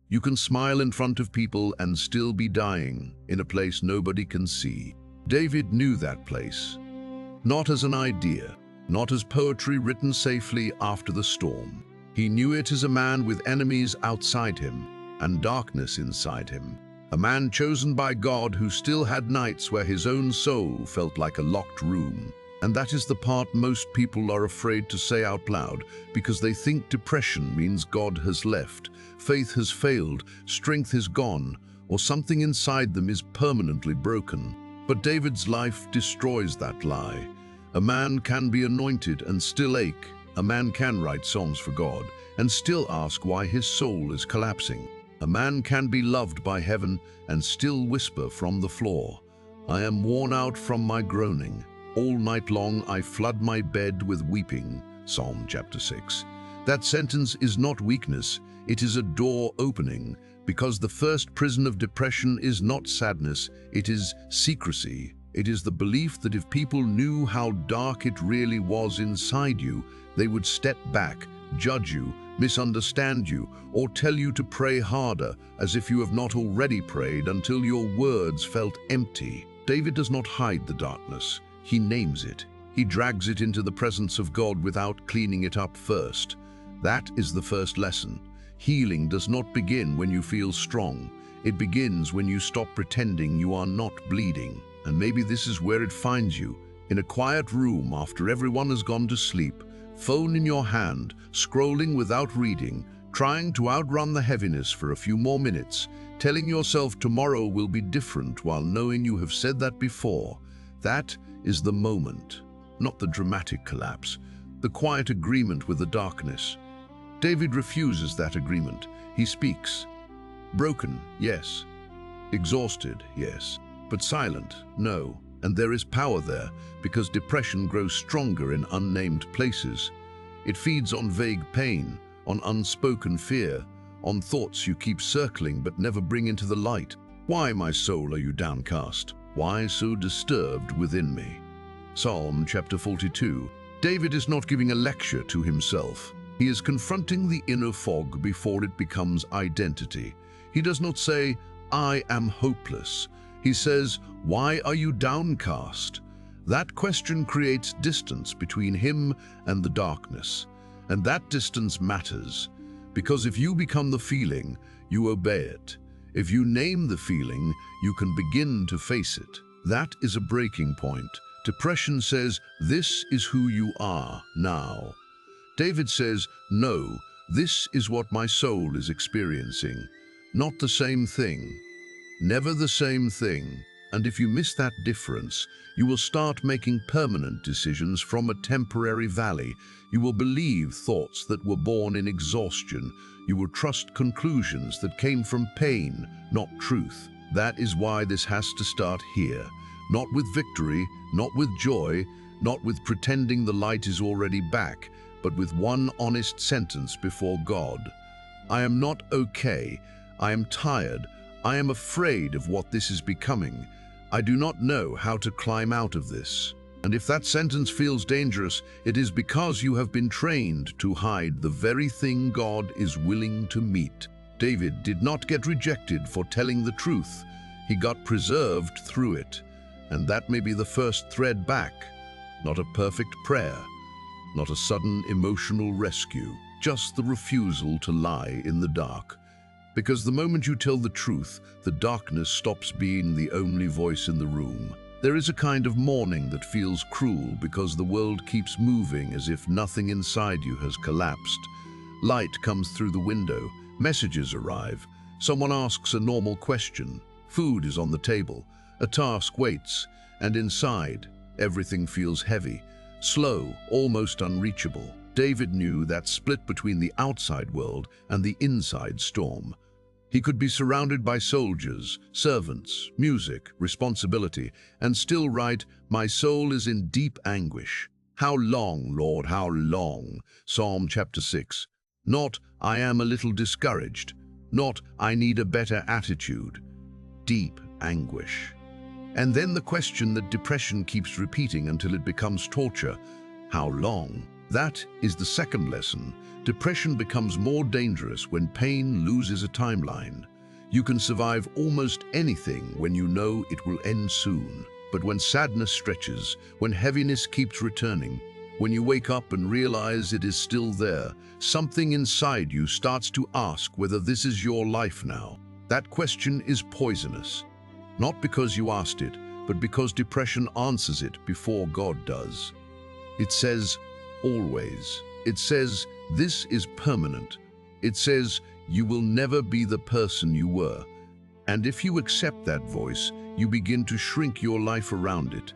You can smile in front of people and still be dying in a place nobody can see. David knew that place, not as an idea, not as poetry written safely after the storm. He knew it as a man with enemies outside him and darkness inside him. A man chosen by God who still had nights where his own soul felt like a locked room. And that is the part most people are afraid to say out loud, because they think depression means God has left, faith has failed, strength is gone, or something inside them is permanently broken. But David's life destroys that lie. A man can be anointed and still ache. A man can write songs for God and still ask why his soul is collapsing. A man can be loved by heaven and still whisper from the floor, "I am worn out from my groaning. All night long I flood my bed with weeping." Psalm chapter 6. That sentence is not weakness, it is a door opening, because the first prison of depression is not sadness, it is secrecy. It is the belief that if people knew how dark it really was inside you, they would step back, judge you, misunderstand you, or tell you to pray harder, as if you have not already prayed until your words felt empty. David does not hide the darkness. He names it. He drags it into the presence of God without cleaning it up first. That is the first lesson. Healing does not begin when you feel strong. It begins when you stop pretending you are not bleeding. And maybe this is where it finds you, in a quiet room after everyone has gone to sleep, phone in your hand, scrolling without reading, trying to outrun the heaviness for a few more minutes, telling yourself tomorrow will be different while knowing you have said that before. That is the moment, not the dramatic collapse, the quiet agreement with the darkness. David refuses that agreement. He speaks. Broken, yes. Exhausted, yes. But silent, no. And there is power there, because depression grows stronger in unnamed places. It feeds on vague pain, on unspoken fear, on thoughts you keep circling but never bring into the light. Why, my soul, are you downcast? Why so disturbed within me? Psalm chapter 42. David is not giving a lecture to himself. He is confronting the inner fog before it becomes identity. He does not say, "I am hopeless." He says, "Why are you downcast?" That question creates distance between him and the darkness. And that distance matters, because if you become the feeling, you obey it. If you name the feeling, you can begin to face it. That is a breaking point. Depression says, "This is who you are now." David says, "No, this is what my soul is experiencing." Not the same thing. Never the same thing. And if you miss that difference, you will start making permanent decisions from a temporary valley. You will believe thoughts that were born in exhaustion. You will trust conclusions that came from pain, not truth. That is why this has to start here. Not with victory, not with joy, not with pretending the light is already back, but with one honest sentence before God. I am not okay. I am tired. I am afraid of what this is becoming. I do not know how to climb out of this. And if that sentence feels dangerous, it is because you have been trained to hide the very thing God is willing to meet. David did not get rejected for telling the truth. He got preserved through it. And that may be the first thread back. Not a perfect prayer, not a sudden emotional rescue, just the refusal to lie in the dark. Because the moment you tell the truth, the darkness stops being the only voice in the room. There is a kind of mourning that feels cruel because the world keeps moving as if nothing inside you has collapsed. Light comes through the window, messages arrive, someone asks a normal question, food is on the table, a task waits, and inside, everything feels heavy, slow, almost unreachable. David knew that split between the outside world and the inside storm. He could be surrounded by soldiers, servants, music, responsibility, and still write, "My soul is in deep anguish. How long, Lord, how long?" Psalm chapter 6. Not, "I am a little discouraged." Not, "I need a better attitude." Deep anguish. And then the question that depression keeps repeating until it becomes torture. How long? That is the second lesson. Depression becomes more dangerous when pain loses a timeline. You can survive almost anything when you know it will end soon. But when sadness stretches, when heaviness keeps returning, when you wake up and realize it is still there, something inside you starts to ask whether this is your life now. That question is poisonous. Not because you asked it, but because depression answers it before God does. It says, always. It says, this is permanent. It says, you will never be the person you were. And if you accept that voice, you begin to shrink your life around it.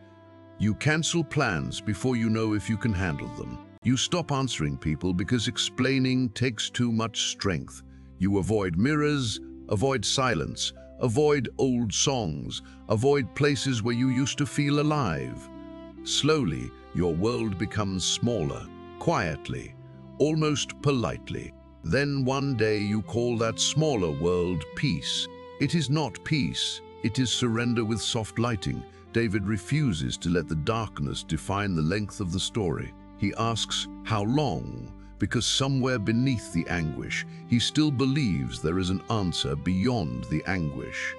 You cancel plans before you know if you can handle them. You stop answering people because explaining takes too much strength. You avoid mirrors, avoid silence, avoid old songs, avoid places where you used to feel alive. Slowly, your world becomes smaller, quietly, almost politely. Then one day you call that smaller world peace. It is not peace, it is surrender with soft lighting. David refuses to let the darkness define the length of the story. He asks, how long? Because somewhere beneath the anguish, he still believes there is an answer beyond the anguish.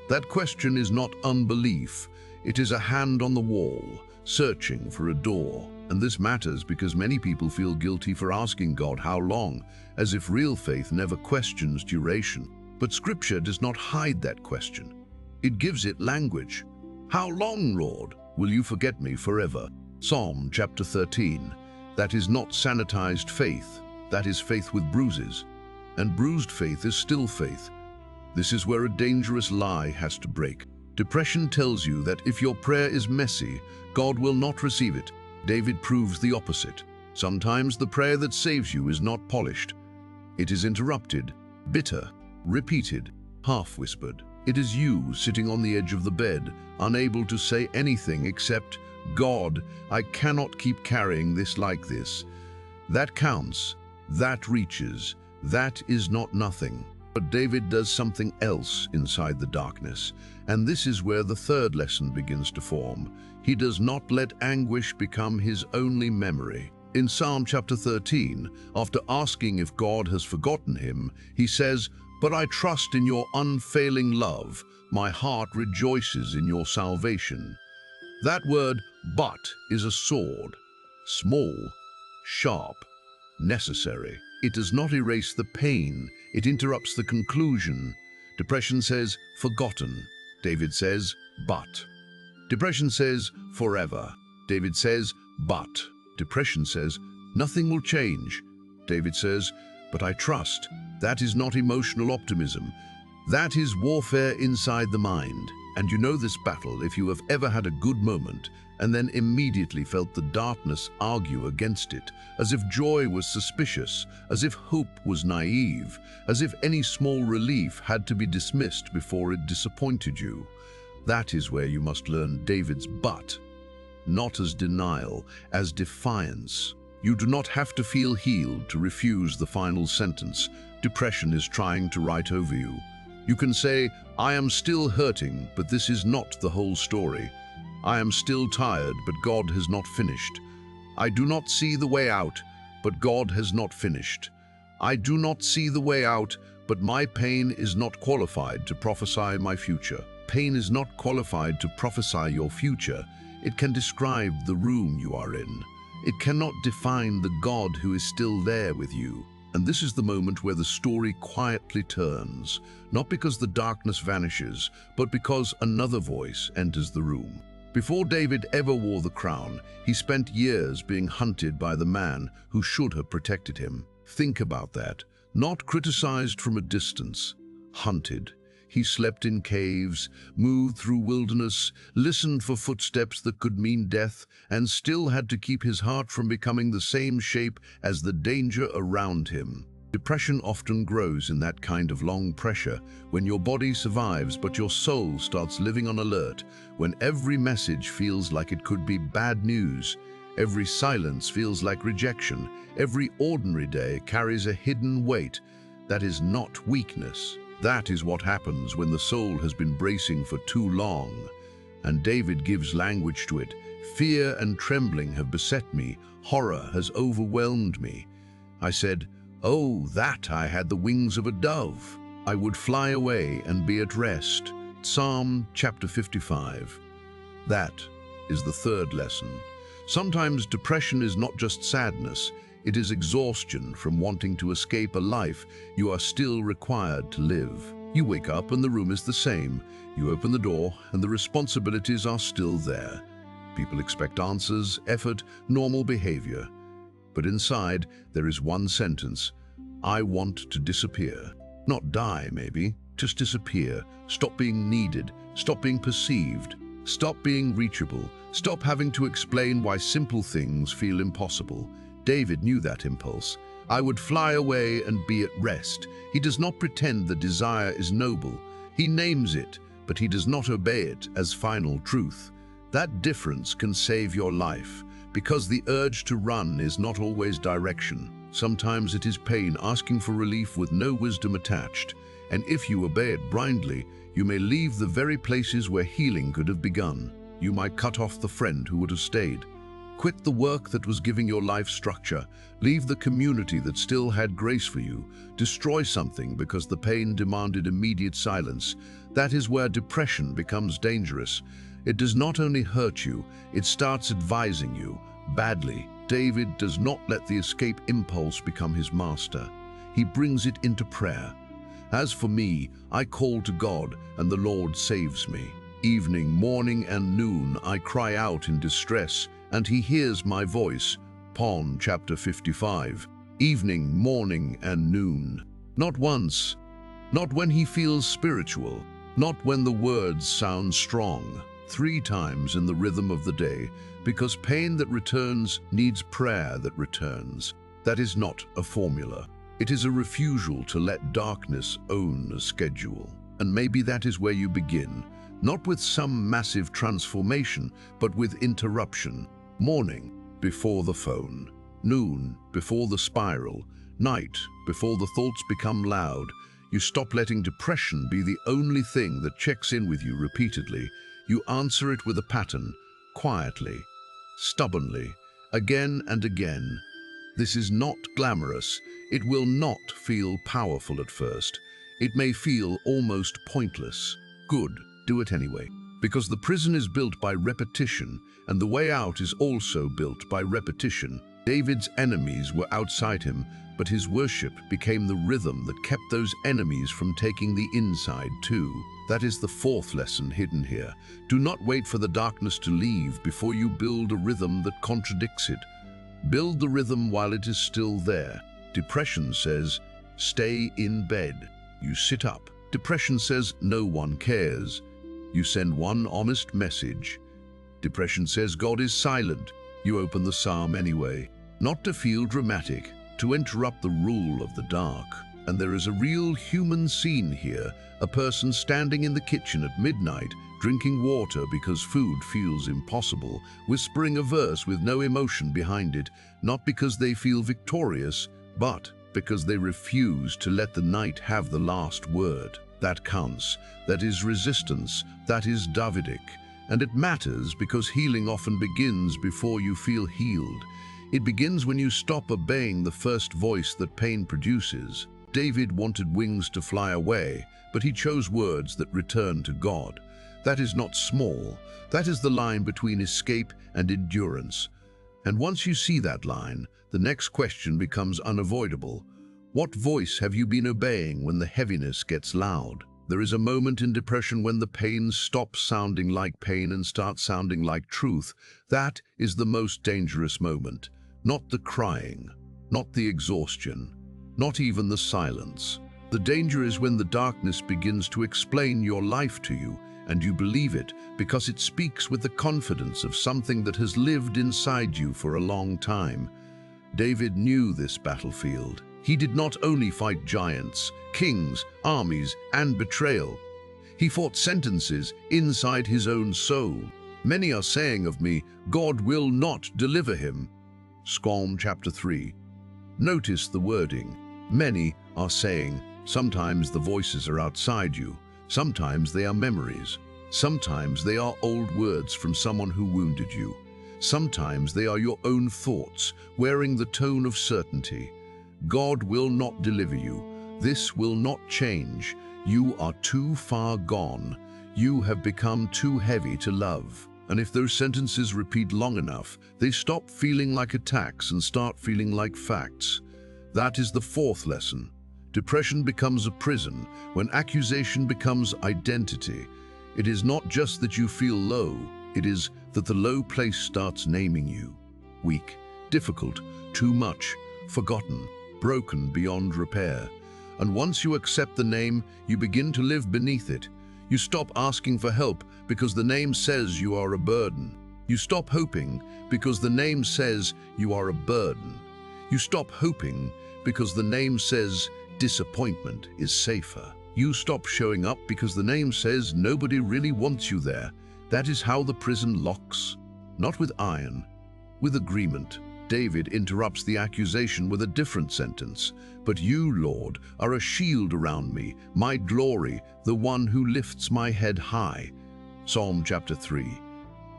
That question is not unbelief, it is a hand on the wall, searching for a door. And this matters because many people feel guilty for asking God how long, as if real faith never questions duration. But Scripture does not hide that question. It gives it language. How long, Lord, will you forget me forever? Psalm chapter 13. That is not sanitized faith. That is faith with bruises. And bruised faith is still faith. This is where a dangerous lie has to break. Depression tells you that if your prayer is messy, God will not receive it. David proves the opposite. Sometimes the prayer that saves you is not polished. It is interrupted, bitter, repeated, half-whispered. It is you sitting on the edge of the bed, unable to say anything except, God, I cannot keep carrying this like this. That counts. That reaches. That is not nothing. But David does something else inside the darkness, and this is where the third lesson begins to form. He does not let anguish become his only memory. In Psalm chapter 13, after asking if God has forgotten him, he says, but I trust in your unfailing love. My heart rejoices in your salvation. That word, but, is a sword. Small, sharp, necessary. It does not erase the pain. It interrupts the conclusion. Depression says, forgotten. David says, but. Depression says, forever. David says, but. Depression says, nothing will change. David says, but I trust. That is not emotional optimism. That is warfare inside the mind. And you know this battle if you have ever had a good moment and then immediately felt the darkness argue against it, as if joy was suspicious, as if hope was naive, as if any small relief had to be dismissed before it disappointed you. That is where you must learn David's but, not as denial, as defiance. You do not have to feel healed to refuse the final sentence. Depression is trying to write over you. You can say, I am still hurting, but this is not the whole story. I am still tired, but God has not finished. I do not see the way out, but God has not finished. I do not see the way out, but my pain is not qualified to prophesy my future. Pain is not qualified to prophesy your future. It can describe the room you are in. It cannot define the God who is still there with you. And this is the moment where the story quietly turns, not because the darkness vanishes, but because another voice enters the room. Before David ever wore the crown, he spent years being hunted by the man who should have protected him. Think about that. Not criticized from a distance, hunted. He slept in caves, moved through wilderness, listened for footsteps that could mean death, and still had to keep his heart from becoming the same shape as the danger around him. Depression often grows in that kind of long pressure, when your body survives but your soul starts living on alert, when every message feels like it could be bad news, every silence feels like rejection, every ordinary day carries a hidden weight. That is not weakness. That is what happens when the soul has been bracing for too long. and David gives language to it. Fear and trembling have beset me. Horror has overwhelmed me. I said, "Oh, that I had the wings of a dove. I would fly away and be at rest." Psalm chapter 55. That is the third lesson. Sometimes depression is not just sadness, it is exhaustion from wanting to escape a life you are still required to live. You wake up and the room is the same. You open the door and the responsibilities are still there. People expect answers, effort, normal behavior. But inside, there is one sentence: I want to disappear. Not die, maybe, just disappear. Stop being needed, stop being perceived, stop being reachable, stop having to explain why simple things feel impossible. David knew that impulse. I would fly away and be at rest. He does not pretend the desire is noble. He names it, but he does not obey it as final truth. That difference can save your life, because the urge to run is not always direction. Sometimes it is pain asking for relief with no wisdom attached. And if you obey it blindly, you may leave the very places where healing could have begun. You might cut off the friend who would have stayed. Quit the work that was giving your life structure. Leave the community that still had grace for you. Destroy something because the pain demanded immediate silence. That is where depression becomes dangerous. It does not only hurt you, it starts advising you badly. David does not let the escape impulse become his master. He brings it into prayer. As for me, I call to God, and the Lord saves me. Evening, morning, and noon I cry out in distress, and he hears my voice. Psalm chapter 55. Evening, morning, and noon. Not once, not when he feels spiritual, not when the words sound strong. 3 times in the rhythm of the day, because pain that returns needs prayer that returns. That is not a formula. It is a refusal to let darkness own a schedule. And maybe that is where you begin, not with some massive transformation, but with interruption. Morning, before the phone. Noon, before the spiral. Night, before the thoughts become loud. You stop letting depression be the only thing that checks in with you repeatedly. You answer it with a pattern, quietly, stubbornly, again and again. This is not glamorous. It will not feel powerful at first. It may feel almost pointless. Good, do it anyway. Because the prison is built by repetition, and the way out is also built by repetition. David's enemies were outside him, but his worship became the rhythm that kept those enemies from taking the inside too. That is the fourth lesson hidden here. Do not wait for the darkness to leave before you build a rhythm that contradicts it. Build the rhythm while it is still there. Depression says, stay in bed. You sit up. Depression says, no one cares. You send one honest message. Depression says, God is silent. You open the psalm anyway. Not to feel dramatic, to interrupt the rule of the dark. And there is a real human scene here, a person standing in the kitchen at midnight, drinking water because food feels impossible, whispering a verse with no emotion behind it, not because they feel victorious, but because they refuse to let the night have the last word. That counts. That is resistance. That is Davidic. And it matters because healing often begins before you feel healed. It begins when you stop obeying the first voice that pain produces. David wanted wings to fly away, but he chose words that return to God. That is not small. That is the line between escape and endurance. And once you see that line, the next question becomes unavoidable. What voice have you been obeying when the heaviness gets loud? There is a moment in depression when the pain stops sounding like pain and starts sounding like truth. That is the most dangerous moment. Not the crying, not the exhaustion, not even the silence. The danger is when the darkness begins to explain your life to you, and you believe it because it speaks with the confidence of something that has lived inside you for a long time. David knew this battlefield. He did not only fight giants, kings, armies, and betrayal. He fought sentences inside his own soul. Many are saying of me, God will not deliver him. Psalm chapter 3. Notice the wording. Many are saying. Sometimes the voices are outside you. Sometimes they are memories. Sometimes they are old words from someone who wounded you. Sometimes they are your own thoughts, wearing the tone of certainty. God will not deliver you. This will not change. You are too far gone. You have become too heavy to love. And if those sentences repeat long enough, they stop feeling like attacks and start feeling like facts. That is the fourth lesson. Depression becomes a prison when accusation becomes identity. It is not just that you feel low, it is that the low place starts naming you. Weak, difficult, too much, forgotten, broken beyond repair. And once you accept the name, you begin to live beneath it. You stop asking for help because the name says you are a burden. You stop hoping because the name says you are a burden. You stop hoping because the name says disappointment is safer. You stop showing up because the name says nobody really wants you there. That is how the prison locks. Not with iron, with agreement. David interrupts the accusation with a different sentence. But you, Lord, are a shield around me, my glory, the one who lifts my head high. Psalm chapter 3.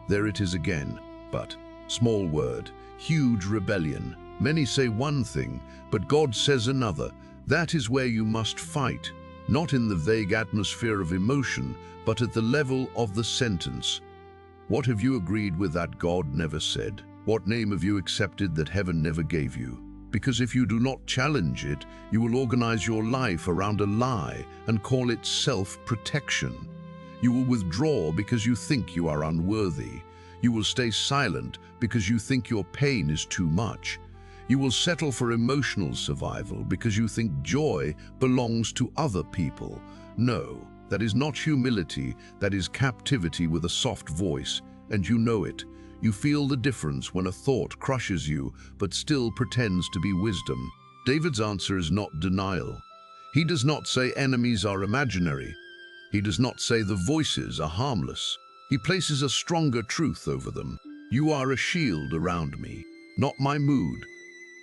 There it is again. But, small word, huge rebellion. Many say one thing, but God says another. That is where you must fight. Not in the vague atmosphere of emotion, but at the level of the sentence. What have you agreed with that God never said? What name have you accepted that heaven never gave you? Because if you do not challenge it, you will organize your life around a lie and call it self-protection. You will withdraw because you think you are unworthy. You will stay silent because you think your pain is too much. You will settle for emotional survival because you think joy belongs to other people. No, that is not humility, that is captivity with a soft voice, and you know it. You feel the difference when a thought crushes you, but still pretends to be wisdom. David's answer is not denial. He does not say enemies are imaginary. He does not say the voices are harmless. He places a stronger truth over them. You are a shield around me, not my mood,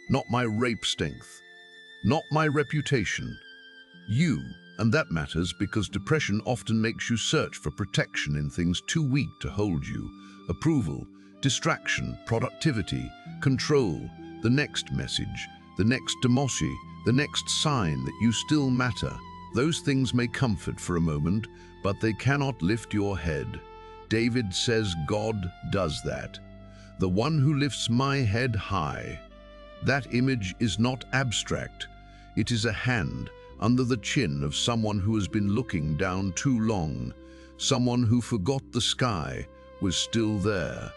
not my rape strength, not my reputation. You, and that matters because depression often makes you search for protection in things too weak to hold you. Approval, distraction, productivity, control, the next message, the next demoshi, the next sign that you still matter. Those things may comfort for a moment, but they cannot lift your head. David says God does that. The one who lifts my head high. That image is not abstract. It is a hand under the chin of someone who has been looking down too long, someone who forgot the sky was still there,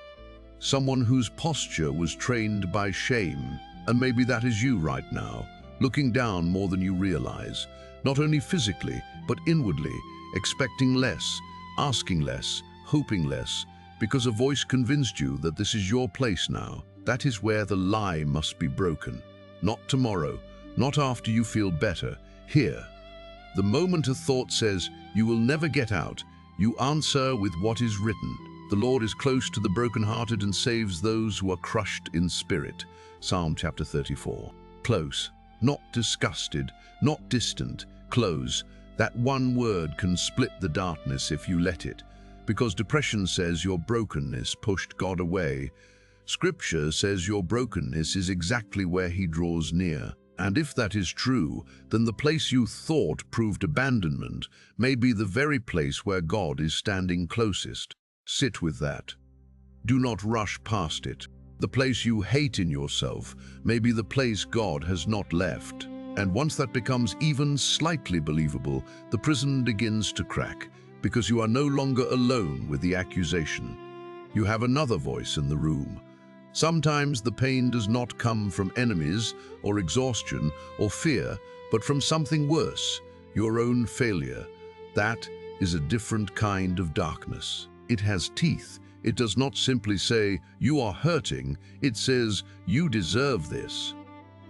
someone whose posture was trained by shame. And maybe that is you right now, looking down more than you realize, not only physically, but inwardly, expecting less, asking less, hoping less, because a voice convinced you that this is your place now. That is where the lie must be broken. Not tomorrow, not after you feel better. Here. The moment a thought says, you will never get out, you answer with what is written. The Lord is close to the brokenhearted and saves those who are crushed in spirit. Psalm chapter 34. Close, not disgusted, not distant, close. That one word can split the darkness if you let it. Because depression says your brokenness pushed God away. Scripture says your brokenness is exactly where He draws near. And if that is true, then the place you thought proved abandonment may be the very place where God is standing closest. Sit with that. Do not rush past it. The place you hate in yourself may be the place God has not left. And once that becomes even slightly believable, the prison begins to crack, because you are no longer alone with the accusation. You have another voice in the room. Sometimes the pain does not come from enemies or exhaustion or fear, but from something worse, your own failure. That is a different kind of darkness. It has teeth. It does not simply say, you are hurting. It says, you deserve this.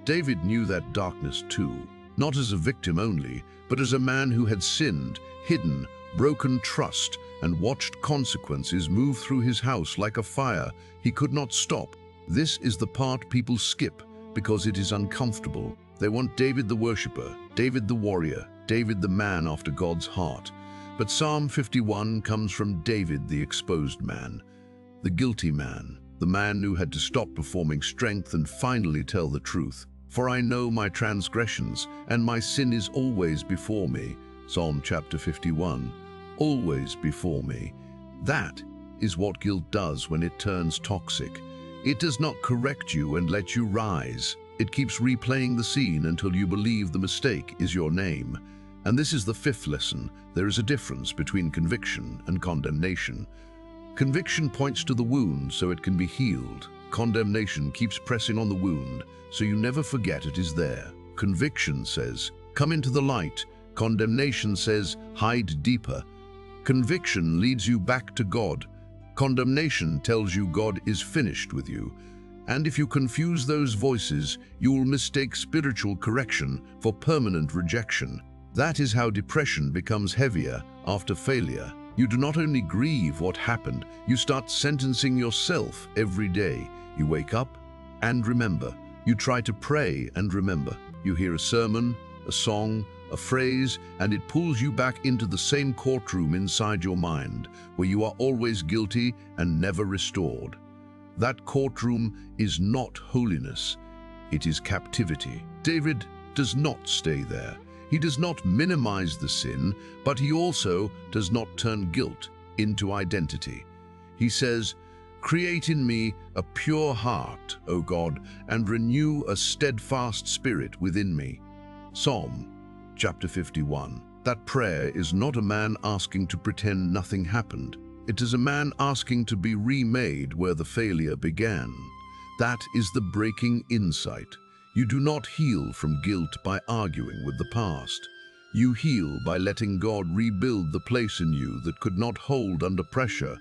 David knew that darkness too, not as a victim only, but as a man who had sinned, hidden, broken trust, and watched consequences move through his house like a fire he could not stop. This is the part people skip because it is uncomfortable. They want David the worshipper, David the warrior, David the man after God's heart. But Psalm 51 comes from David, the exposed man, the guilty man, the man who had to stop performing strength and finally tell the truth. For I know my transgressions, and my sin is always before me. Psalm chapter 51, always before me. That is what guilt does when it turns toxic. It does not correct you and let you rise. It keeps replaying the scene until you believe the mistake is your name. And this is the fifth lesson. There is a difference between conviction and condemnation. Conviction points to the wound so it can be healed. Condemnation keeps pressing on the wound so you never forget it is there. Conviction says, come into the light. Condemnation says, hide deeper. Conviction leads you back to God. Condemnation tells you God is finished with you. And if you confuse those voices, you will mistake spiritual correction for permanent rejection. That is how depression becomes heavier after failure. You do not only grieve what happened, you start sentencing yourself every day. You wake up and remember. You try to pray and remember. You hear a sermon, a song, a phrase, and it pulls you back into the same courtroom inside your mind, where you are always guilty and never restored. That courtroom is not holiness, it is captivity. David does not stay there. He does not minimize the sin, but he also does not turn guilt into identity. He says, create in me a pure heart, O God, and renew a steadfast spirit within me. Psalm chapter 51. That prayer is not a man asking to pretend nothing happened. It is a man asking to be remade where the failure began. That is the breaking insight. You do not heal from guilt by arguing with the past. You heal by letting God rebuild the place in you that could not hold under pressure.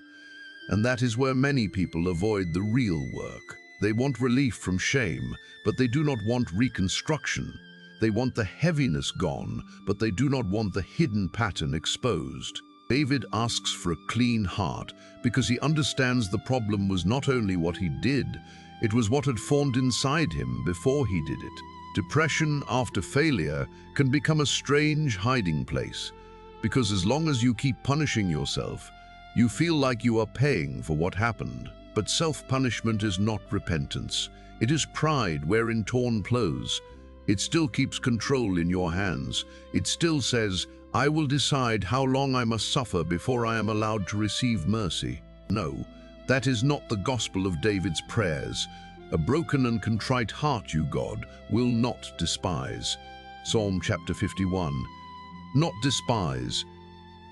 And that is where many people avoid the real work. They want relief from shame, but they do not want reconstruction. They want the heaviness gone, but they do not want the hidden pattern exposed. David asks for a clean heart because he understands the problem was not only what he did, it was what had formed inside him before he did it. Depression after failure can become a strange hiding place, because as long as you keep punishing yourself, you feel like you are paying for what happened. But self-punishment is not repentance. It is pride wearing torn clothes. It still keeps control in your hands. It still says, I will decide how long I must suffer before I am allowed to receive mercy. No, that is not the gospel of David's prayers. A broken and contrite heart you, God, will not despise. Psalm chapter 51. Not despise.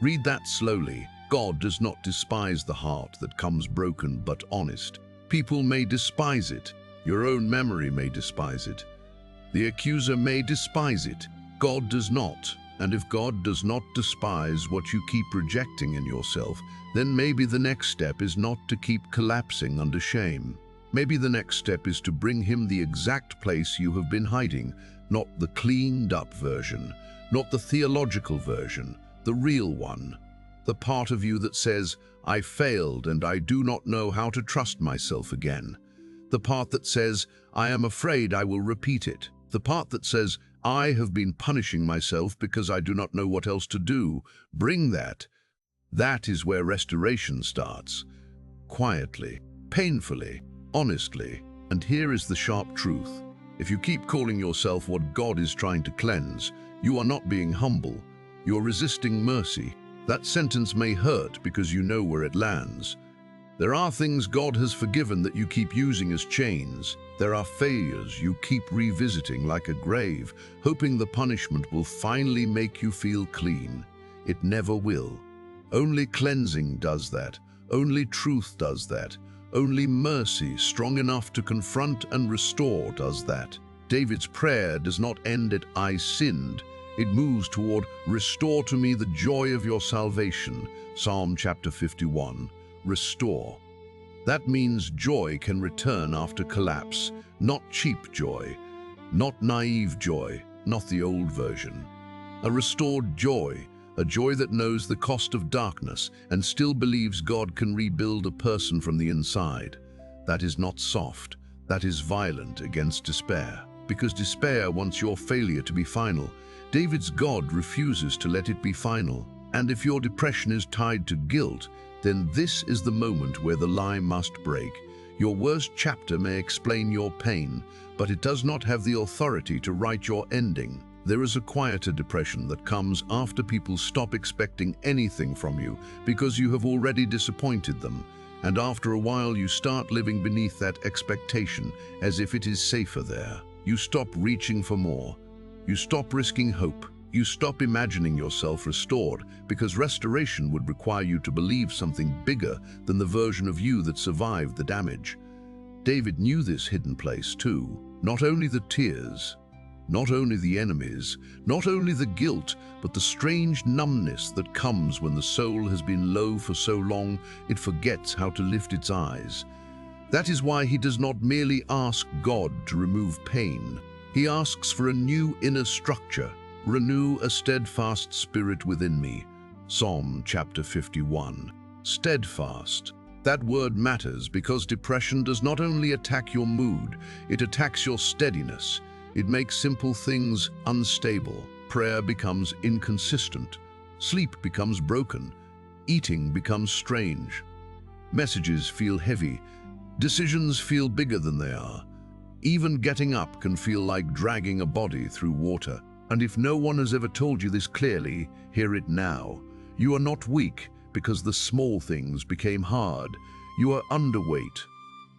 Read that slowly. God does not despise the heart that comes broken but honest. People may despise it. Your own memory may despise it. The accuser may despise it. God does not. And if God does not despise what you keep rejecting in yourself, then maybe the next step is not to keep collapsing under shame. Maybe the next step is to bring him the exact place you have been hiding, not the cleaned up version, not the theological version, the real one. The part of you that says, I failed and I do not know how to trust myself again. The part that says, I am afraid I will repeat it. The part that says, I have been punishing myself because I do not know what else to do. Bring that. That is where restoration starts. Quietly, painfully, honestly. And here is the sharp truth. If you keep calling yourself what God is trying to cleanse, you are not being humble. You are resisting mercy. That sentence may hurt because you know where it lands. There are things God has forgiven that you keep using as chains. There are failures you keep revisiting like a grave, hoping the punishment will finally make you feel clean. It never will. Only cleansing does that. Only truth does that. Only mercy, strong enough to confront and restore, does that. David's prayer does not end at I sinned. It moves toward restore to me the joy of your salvation. Psalm chapter 51. Restore. That means joy can return after collapse, not cheap joy, not naive joy, not the old version. A restored joy, a joy that knows the cost of darkness and still believes God can rebuild a person from the inside. That is not soft, that is violent against despair, because despair wants your failure to be final. David's God refuses to let it be final. And if your depression is tied to guilt, then this is the moment where the lie must break. Your worst chapter may explain your pain, but it does not have the authority to write your ending. There is a quieter depression that comes after people stop expecting anything from you because you have already disappointed them. And after a while you start living beneath that expectation as if it is safer there. You stop reaching for more. You stop risking hope. You stop imagining yourself restored because restoration would require you to believe something bigger than the version of you that survived the damage. David knew this hidden place too. Not only the tears, not only the enemies, not only the guilt, but the strange numbness that comes when the soul has been low for so long it forgets how to lift its eyes. That is why he does not merely ask God to remove pain. He asks for a new inner structure. Renew a steadfast spirit within me. Psalm chapter 51. Steadfast. That word matters because depression does not only attack your mood, it attacks your steadiness. It makes simple things unstable. Prayer becomes inconsistent. Sleep becomes broken. Eating becomes strange. Messages feel heavy. Decisions feel bigger than they are. Even getting up can feel like dragging a body through water. And if no one has ever told you this clearly, hear it now. You are not weak because the small things became hard. You are underweight.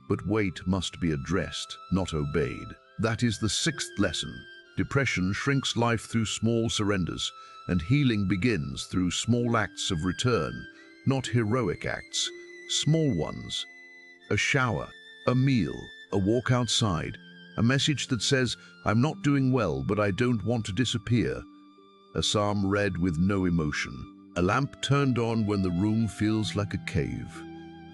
But weight must be addressed, not obeyed. That is the sixth lesson. Depression shrinks life through small surrenders, and healing begins through small acts of return, not heroic acts, small ones. A shower, a meal, a walk outside, a message that says, I'm not doing well, but I don't want to disappear. A psalm read with no emotion. A lamp turned on when the room feels like a cave.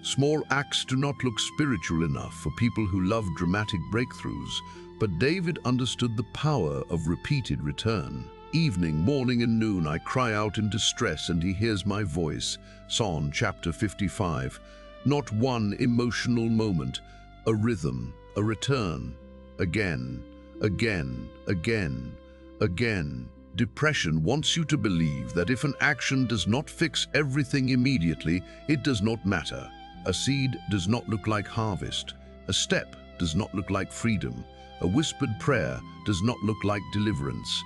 Small acts do not look spiritual enough for people who love dramatic breakthroughs, but David understood the power of repeated return. Evening, morning, and noon I cry out in distress, and he hears my voice. Psalm chapter 55. Not one emotional moment, a rhythm, a return. Again, again, again, again. Depression wants you to believe that if an action does not fix everything immediately, it does not matter. A seed does not look like harvest. A step does not look like freedom. A whispered prayer does not look like deliverance.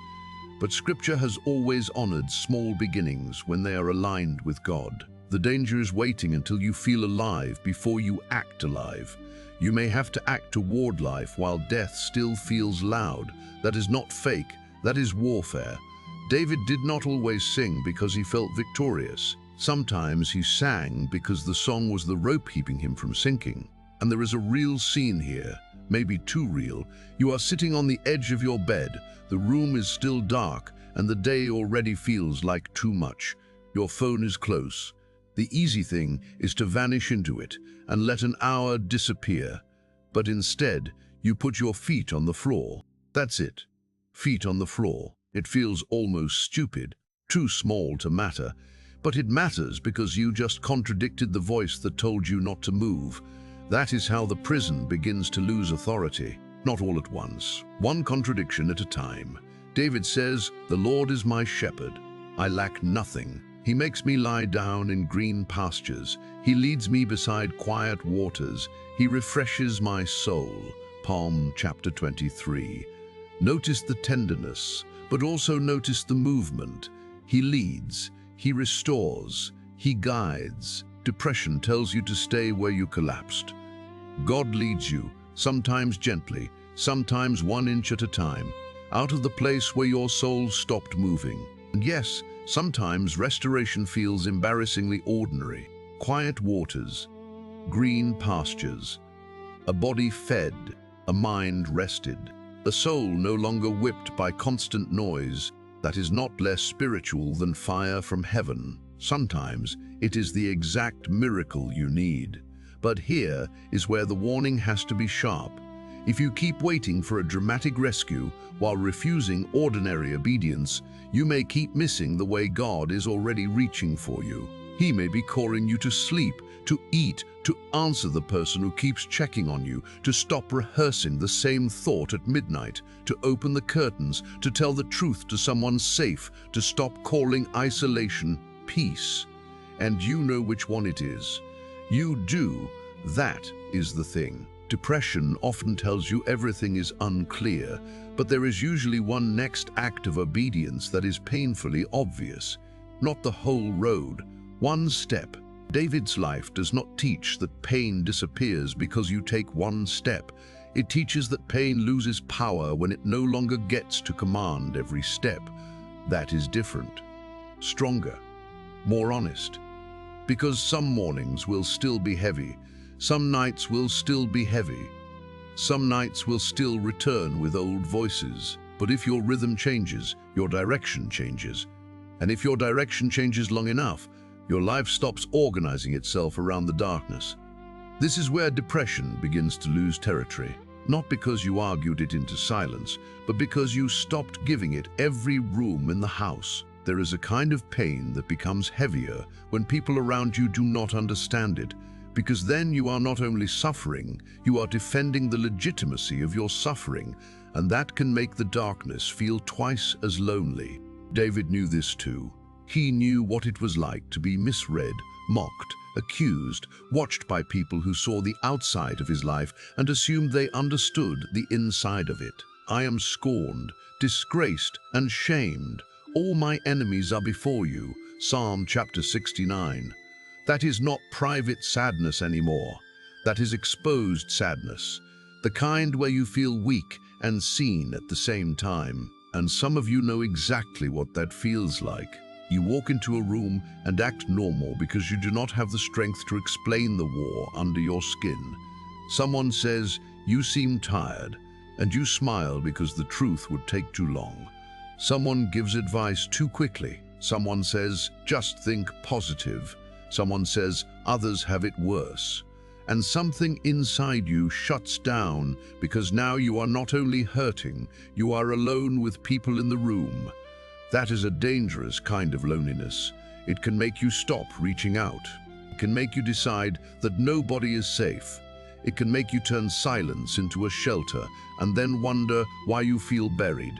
But Scripture has always honored small beginnings when they are aligned with God. The danger is waiting until you feel alive before you act alive. You may have to act toward life while death still feels loud. That is not fake, that is warfare. David did not always sing because he felt victorious. Sometimes he sang because the song was the rope keeping him from sinking. And there is a real scene here, maybe too real. You are sitting on the edge of your bed, the room is still dark, and the day already feels like too much. Your phone is close. The easy thing is to vanish into it and let an hour disappear. But instead, you put your feet on the floor. That's it. Feet on the floor. It feels almost stupid, too small to matter. But it matters because you just contradicted the voice that told you not to move. That is how the prison begins to lose authority. Not all at once, one contradiction at a time. David says, "The Lord is my shepherd. I lack nothing. He makes me lie down in green pastures. He leads me beside quiet waters. He refreshes my soul." Psalm chapter 23. Notice the tenderness, but also notice the movement. He leads, he restores, he guides. Depression tells you to stay where you collapsed. God leads you, sometimes gently, sometimes 1 inch at a time, out of the place where your soul stopped moving. And yes, sometimes restoration feels embarrassingly ordinary. Quiet waters, green pastures, a body fed, a mind rested, a soul no longer whipped by constant noise. That is not less spiritual than fire from heaven. Sometimes it is the exact miracle you need. But here is where the warning has to be sharp. If you keep waiting for a dramatic rescue while refusing ordinary obedience, you may keep missing the way God is already reaching for you. He may be calling you to sleep, to eat, to answer the person who keeps checking on you, to stop rehearsing the same thought at midnight, to open the curtains, to tell the truth to someone safe, to stop calling isolation peace. And you know which one it is. You do. That is the thing. Depression often tells you everything is unclear, but there is usually one next act of obedience that is painfully obvious. Not the whole road, one step. David's life does not teach that pain disappears because you take one step. It teaches that pain loses power when it no longer gets to command every step. That is different, stronger, more honest. Because some mornings will still be heavy, some nights will still be heavy, some nights will still return with old voices. But if your rhythm changes, your direction changes. And if your direction changes long enough, your life stops organizing itself around the darkness. This is where depression begins to lose territory. Not because you argued it into silence, but because you stopped giving it every room in the house. There is a kind of pain that becomes heavier when people around you do not understand it, because then you are not only suffering, you are defending the legitimacy of your suffering, and that can make the darkness feel twice as lonely. David knew this too. He knew what it was like to be misread, mocked, accused, watched by people who saw the outside of his life and assumed they understood the inside of it. I am scorned, disgraced, and shamed. All my enemies are before you. Psalm chapter 69. That is not private sadness anymore. That is exposed sadness. The kind where you feel weak and seen at the same time. And some of you know exactly what that feels like. You walk into a room and act normal because you do not have the strength to explain the war under your skin. Someone says, "You seem tired," and you smile because the truth would take too long. Someone gives advice too quickly. Someone says, "Just think positive." Someone says, "Others have it worse." And something inside you shuts down because now you are not only hurting, you are alone with people in the room. That is a dangerous kind of loneliness. It can make you stop reaching out. It can make you decide that nobody is safe. It can make you turn silence into a shelter and then wonder why you feel buried.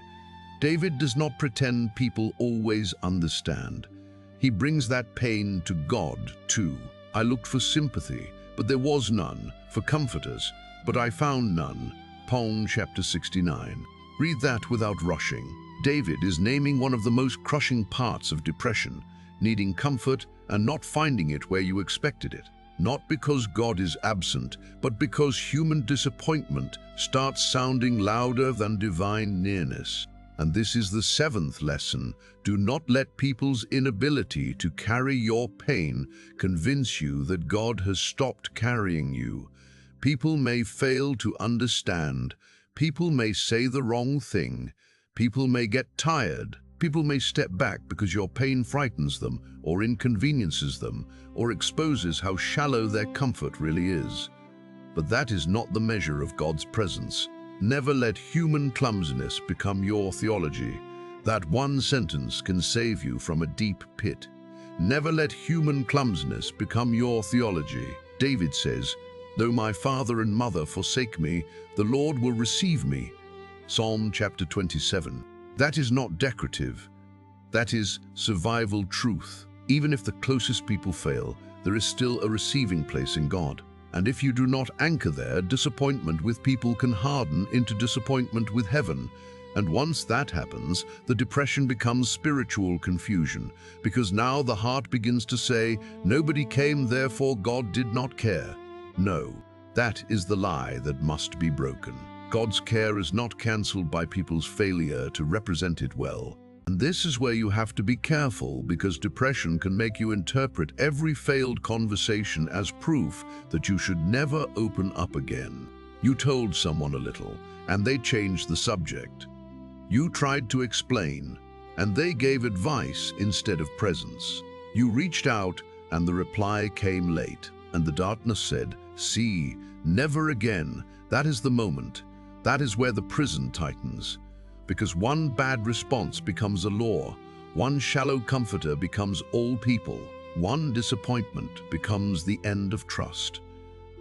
David does not pretend people always understand. He brings that pain to God too. I looked for sympathy, but there was none, for comforters, but I found none. Psalm chapter 69. Read that without rushing. David is naming one of the most crushing parts of depression, needing comfort and not finding it where you expected it. Not because God is absent, but because human disappointment starts sounding louder than divine nearness. And this is the seventh lesson. Do not let people's inability to carry your pain convince you that God has stopped carrying you. People may fail to understand. People may say the wrong thing. People may get tired. People may step back because your pain frightens them, or inconveniences them, or exposes how shallow their comfort really is. But that is not the measure of God's presence. Never let human clumsiness become your theology. That one sentence can save you from a deep pit. Never let human clumsiness become your theology. David says, "Though my father and mother forsake me, the Lord will receive me." Psalm chapter 27. That is not decorative. That is survival truth. Even if the closest people fail, there is still a receiving place in God. And if you do not anchor there, disappointment with people can harden into disappointment with heaven. And once that happens, the depression becomes spiritual confusion, because now the heart begins to say, "Nobody came, therefore God did not care." No, that is the lie that must be broken. God's care is not cancelled by people's failure to represent it well. And this is where you have to be careful, because depression can make you interpret every failed conversation as proof that you should never open up again. You told someone a little, and they changed the subject. You tried to explain, and they gave advice instead of presence. You reached out, and the reply came late, and the darkness said, "See, never again." That is the moment. That is where the prison tightens. Because one bad response becomes a law, one shallow comforter becomes all people, one disappointment becomes the end of trust.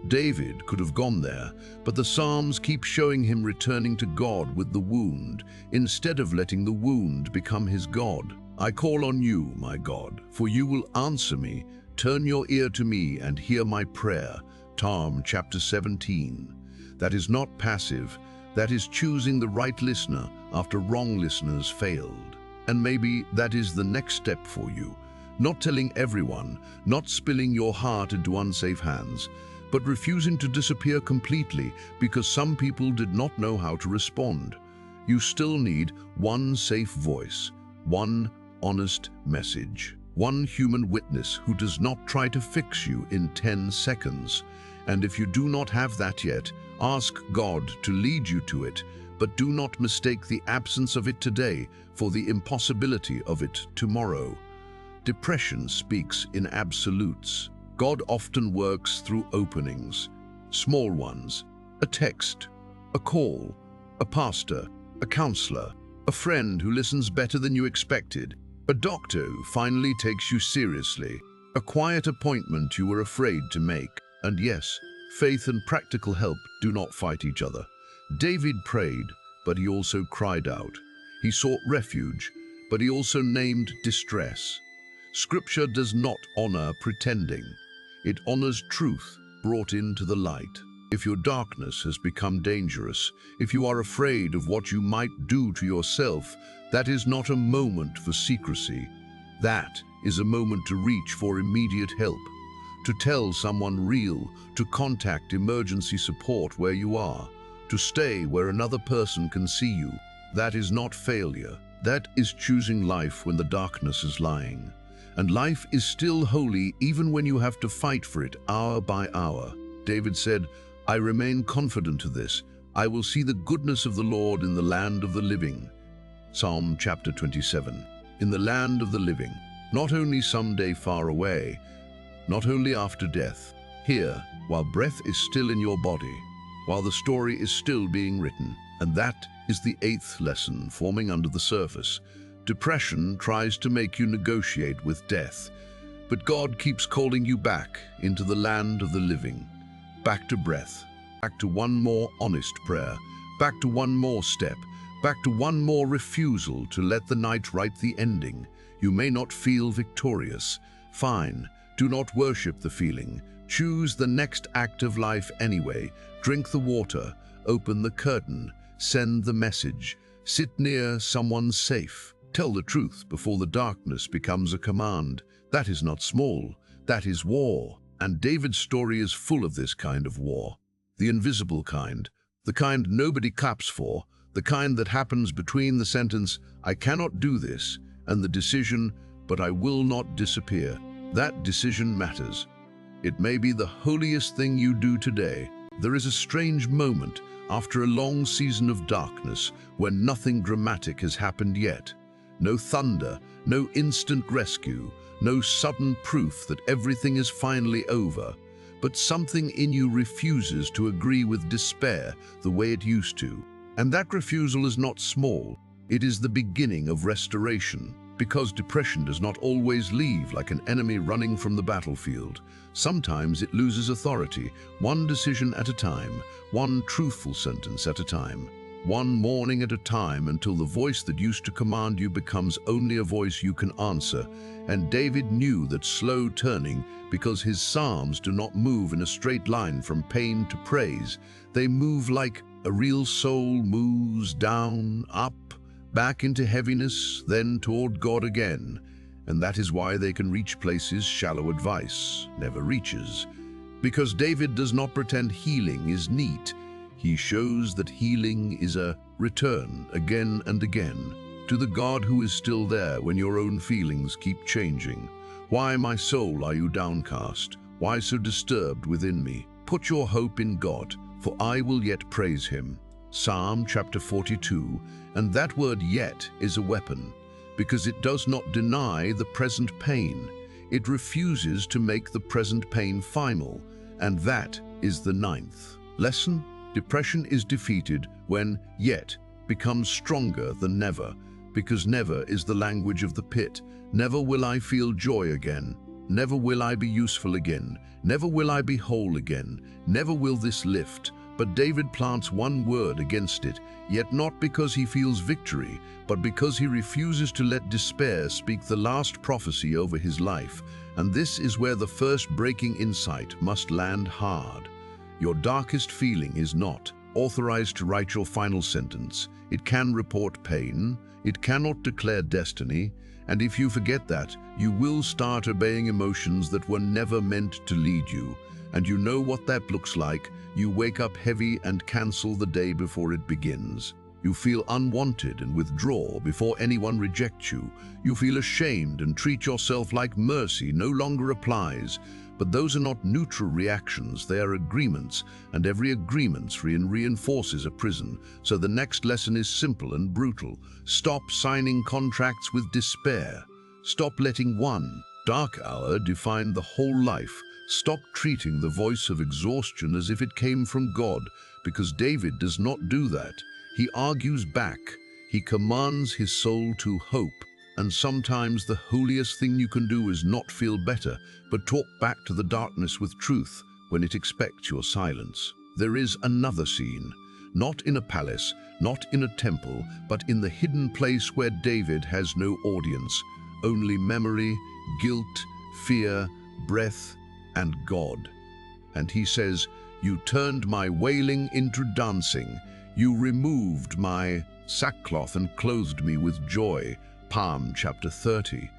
David could have gone there, but the Psalms keep showing him returning to God with the wound, instead of letting the wound become his God. I call on you, my God, for you will answer me. Turn your ear to me and hear my prayer. Psalm chapter 17. That is not passive. That is choosing the right listener after wrong listeners failed. And maybe that is the next step for you. Not telling everyone, not spilling your heart into unsafe hands, but refusing to disappear completely because some people did not know how to respond. You still need one safe voice, one honest message, one human witness who does not try to fix you in 10 seconds. And if you do not have that yet, ask God to lead you to it, but do not mistake the absence of it today for the impossibility of it tomorrow. Depression speaks in absolutes. God often works through openings, small ones, a text, a call, a pastor, a counselor, a friend who listens better than you expected, a doctor who finally takes you seriously, a quiet appointment you were afraid to make. And yes, faith and practical help do not fight each other. David prayed, but he also cried out. He sought refuge, but he also named distress. Scripture does not honor pretending. It honors truth brought into the light. If your darkness has become dangerous, if you are afraid of what you might do to yourself, that is not a moment for secrecy. That is a moment to reach for immediate help, to tell someone real, to contact emergency support where you are, to stay where another person can see you. That is not failure. That is choosing life when the darkness is lying. And life is still holy even when you have to fight for it hour by hour. David said, I remain confident of this. I will see the goodness of the Lord in the land of the living. Psalm chapter 27. In the land of the living, not only someday far away, not only after death, here, while breath is still in your body, while the story is still being written. And that is the 8th lesson forming under the surface. Depression tries to make you negotiate with death, but God keeps calling you back into the land of the living, back to breath, back to one more honest prayer, back to one more step, back to one more refusal to let the night write the ending. You may not feel victorious. Fine, do not worship the feeling. Choose the next act of life anyway. Drink the water, open the curtain, send the message, sit near someone safe. Tell the truth before the darkness becomes a command. That is not small, that is war. And David's story is full of this kind of war. The invisible kind, the kind nobody claps for, the kind that happens between the sentence, I cannot do this, and the decision, but I will not disappear. That decision matters. It may be the holiest thing you do today. There is a strange moment after a long season of darkness when nothing dramatic has happened yet. No thunder, no instant rescue, no sudden proof that everything is finally over. But something in you refuses to agree with despair the way it used to. And that refusal is not small. It is the beginning of restoration. Because depression does not always leave like an enemy running from the battlefield. Sometimes it loses authority, one decision at a time, one truthful sentence at a time, one morning at a time, until the voice that used to command you becomes only a voice you can answer. And David knew that slow turning, because his psalms do not move in a straight line from pain to praise. They move like a real soul moves down, up, back into heaviness, then toward God again. And that is why they can reach places shallow advice never reaches. Because David does not pretend healing is neat. He shows that healing is a return again and again to the God who is still there when your own feelings keep changing. Why, my soul, are you downcast? Why so disturbed within me? Put your hope in God, for I will yet praise him. Psalm chapter 42, and that word yet is a weapon, because it does not deny the present pain. It refuses to make the present pain final, and that is the 9th lesson. Depression is defeated when yet becomes stronger than never, because never is the language of the pit. Never will I feel joy again. Never will I be useful again. Never will I be whole again. Never will this lift. But David plants one word against it, yet not because he feels victory, but because he refuses to let despair speak the last prophecy over his life. And this is where the first breaking insight must land hard. Your darkest feeling is not authorized to write your final sentence. It can report pain, it cannot declare destiny, and if you forget that, you will start obeying emotions that were never meant to lead you. And you know what that looks like. You wake up heavy and cancel the day before it begins. You feel unwanted and withdraw before anyone rejects you. You feel ashamed and treat yourself like mercy no longer applies. But those are not neutral reactions, they are agreements, and every agreement reinforces a prison. So the next lesson is simple and brutal. Stop signing contracts with despair. Stop letting one dark hour define the whole life. Stop treating the voice of exhaustion as if it came from God, because David does not do that. He argues back. He commands his soul to hope. And sometimes the holiest thing you can do is not feel better, but talk back to the darkness with truth when it expects your silence. There is another scene, not in a palace, not in a temple, but in the hidden place where David has no audience, only memory, guilt, fear, breath, and God. And he says, "You turned my wailing into dancing. You removed my sackcloth and clothed me with joy." Psalm chapter 30.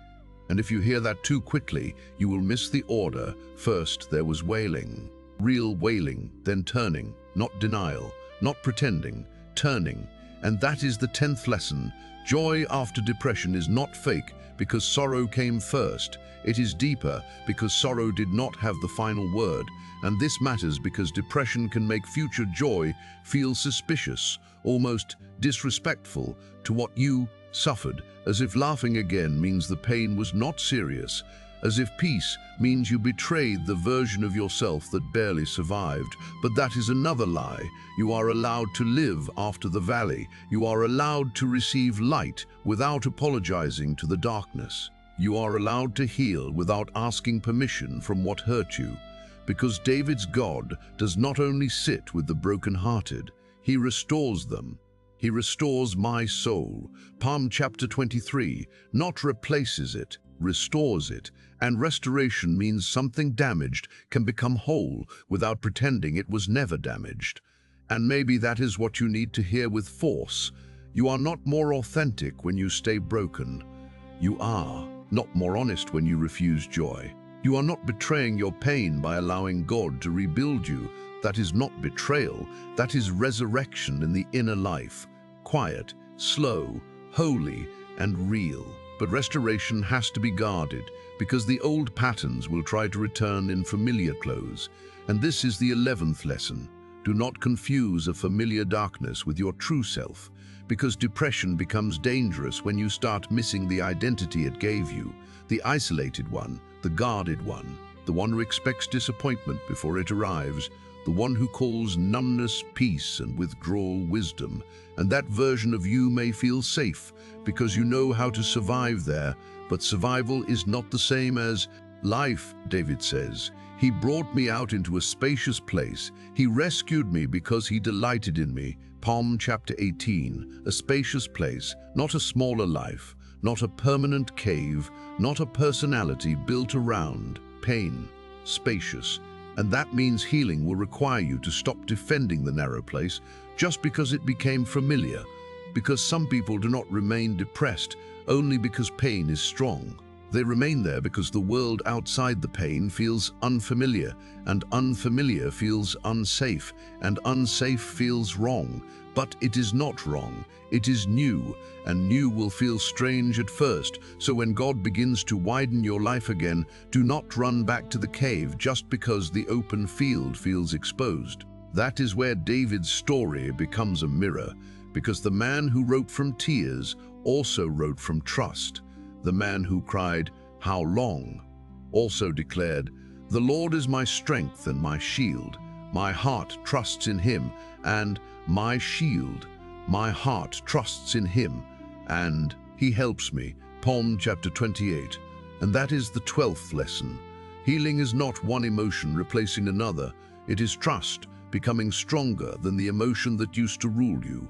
And if you hear that too quickly, you will miss the order. First, there was wailing. Real wailing, then turning, not denial, not pretending, turning. And that is the 10th lesson. Joy after depression is not fake because sorrow came first. It is deeper because sorrow did not have the final word. And this matters because depression can make future joy feel suspicious, almost disrespectful to what you suffered, as if laughing again means the pain was not serious, as if peace means you betrayed the version of yourself that barely survived. But that is another lie. You are allowed to live after the valley. You are allowed to receive light without apologizing to the darkness. You are allowed to heal without asking permission from what hurt you. Because David's God does not only sit with the brokenhearted, he restores them. He restores my soul. Psalm chapter 23, not replaces it, restores it. And restoration means something damaged can become whole without pretending it was never damaged. And maybe that is what you need to hear with force. You are not more authentic when you stay broken. You are not more honest when you refuse joy. You are not betraying your pain by allowing God to rebuild you. That is not betrayal, that is resurrection in the inner life. Quiet, slow, holy, and real. But restoration has to be guarded, because the old patterns will try to return in familiar clothes. And this is the 11th lesson. Do not confuse a familiar darkness with your true self, because depression becomes dangerous when you start missing the identity it gave you, the isolated one, the guarded one, the one who expects disappointment before it arrives, the one who calls numbness peace and withdrawal wisdom. And that version of you may feel safe because you know how to survive there, but survival is not the same as life, David says. He brought me out into a spacious place. He rescued me because he delighted in me. Psalm chapter 18, a spacious place, not a smaller life, not a permanent cave, not a personality built around pain, spacious. And that means healing will require you to stop defending the narrow place just because it became familiar, because some people do not remain depressed only because pain is strong. They remain there because the world outside the pain feels unfamiliar, and unfamiliar feels unsafe, and unsafe feels wrong. But it is not wrong, it is new, and new will feel strange at first. So when God begins to widen your life again, do not run back to the cave just because the open field feels exposed. That is where David's story becomes a mirror, because the man who wrote from tears also wrote from trust. The man who cried, "How long?" also declared, "The Lord is my strength and my shield. My heart trusts in him, and my shield. My heart trusts in him, and he helps me." Psalm chapter 28. And that is the 12th lesson. Healing is not one emotion replacing another. It is trust, becoming stronger than the emotion that used to rule you.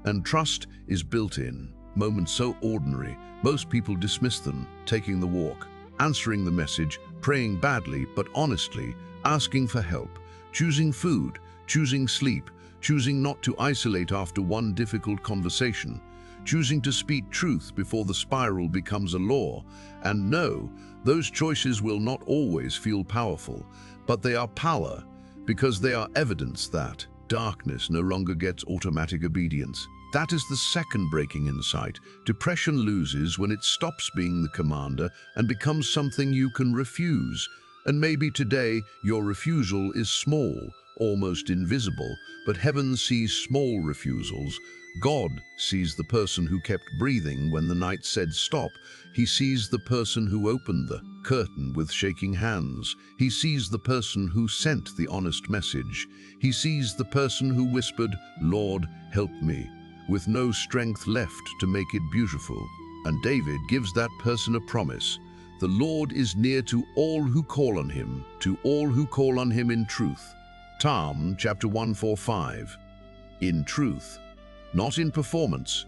And trust is built in. Moments so ordinary, most people dismiss them, taking the walk, answering the message, praying badly but honestly, asking for help, choosing food, choosing sleep, choosing not to isolate after one difficult conversation, choosing to speak truth before the spiral becomes a law. And no, those choices will not always feel powerful, but they are power because they are evidence that darkness no longer gets automatic obedience. That is the second breaking insight. Depression loses when it stops being the commander and becomes something you can refuse. And maybe today your refusal is small, almost invisible, but heaven sees small refusals. God sees the person who kept breathing when the night said stop. He sees the person who opened the curtain with shaking hands. He sees the person who sent the honest message. He sees the person who whispered, "Lord, help me," with no strength left to make it beautiful. And David gives that person a promise. The Lord is near to all who call on him, to all who call on him in truth. Psalm chapter 145. In truth, not in performance,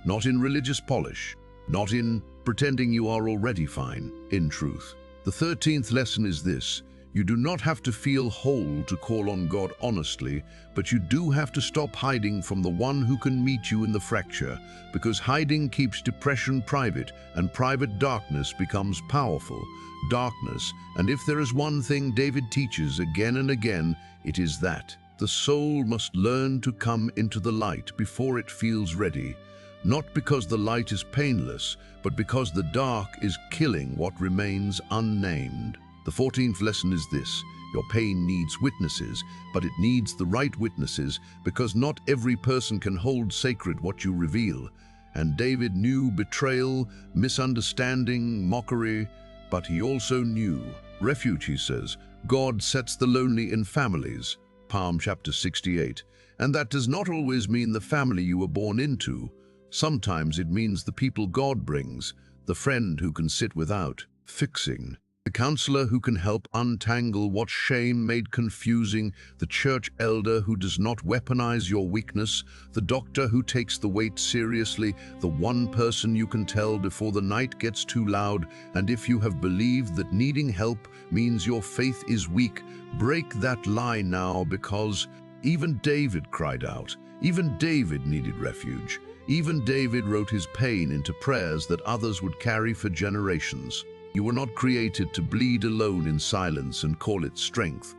not in religious polish, not in pretending you are already fine, in truth. The 13th lesson is this: you do not have to feel whole to call on God honestly, but you do have to stop hiding from the one who can meet you in the fracture, because hiding keeps depression private, and private darkness becomes powerful darkness. And if there is one thing David teaches again and again, it is that the soul must learn to come into the light before it feels ready, not because the light is painless, but because the dark is killing what remains unnamed. The 14th lesson is this: your pain needs witnesses, but it needs the right witnesses, because not every person can hold sacred what you reveal. And David knew betrayal, misunderstanding, mockery, but he also knew refuge. He says, God sets the lonely in families. Psalm chapter 68. And that does not always mean the family you were born into. Sometimes it means the people God brings, the friend who can sit without fixing, the counselor who can help untangle what shame made confusing, the church elder who does not weaponize your weakness, the doctor who takes the weight seriously, the one person you can tell before the night gets too loud. And if you have believed that needing help means your faith is weak, break that lie now, because even David cried out. Even David needed refuge. Even David wrote his pain into prayers that others would carry for generations. You were not created to bleed alone in silence and call it strength.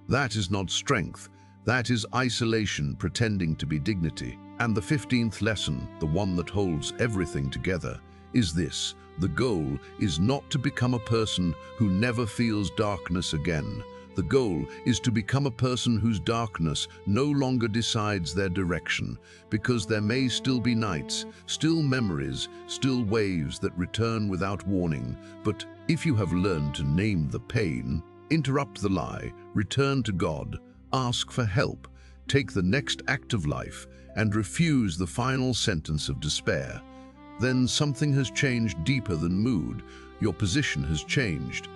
That is not strength. That is isolation pretending to be dignity. And the 15th lesson, the one that holds everything together, is this: the goal is not to become a person who never feels darkness again. The goal is to become a person whose darkness no longer decides their direction, because there may still be nights, still memories, still waves that return without warning. But if you have learned to name the pain, interrupt the lie, return to God, ask for help, take the next act of life, and refuse the final sentence of despair, then something has changed deeper than mood. Your position has changed,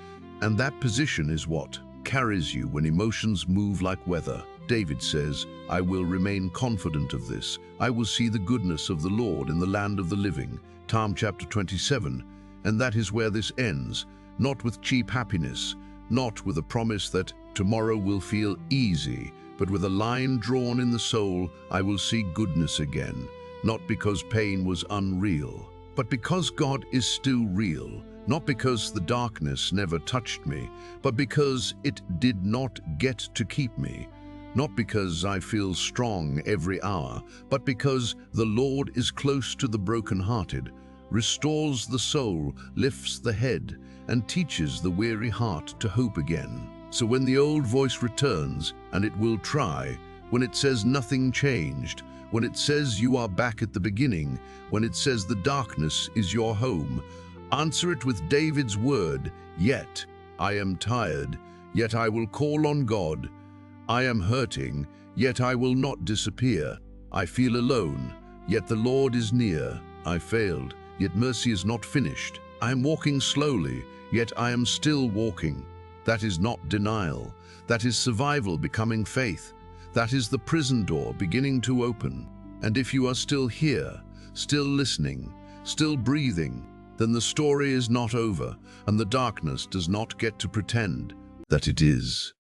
and that position is what carries you when emotions move like weather. David says, I will remain confident of this. I will see the goodness of the Lord in the land of the living. Psalm chapter 27. And that is where this ends, not with cheap happiness, not with a promise that tomorrow will feel easy, but with a line drawn in the soul, I will see goodness again, not because pain was unreal, but because God is still real. Not because the darkness never touched me, but because it did not get to keep me. Not because I feel strong every hour, but because the Lord is close to the brokenhearted, restores the soul, lifts the head, and teaches the weary heart to hope again. So when the old voice returns, and it will try, when it says nothing changed, when it says you are back at the beginning, when it says the darkness is your home, answer it with David's word, yet I am tired, yet I will call on God. I am hurting, yet I will not disappear. I feel alone, yet the Lord is near. I failed, yet mercy is not finished. I am walking slowly, yet I am still walking. That is not denial. That is survival becoming faith. That is the prison door beginning to open. And if you are still here, still listening, still breathing, then the story is not over, and the darkness does not get to pretend that it is.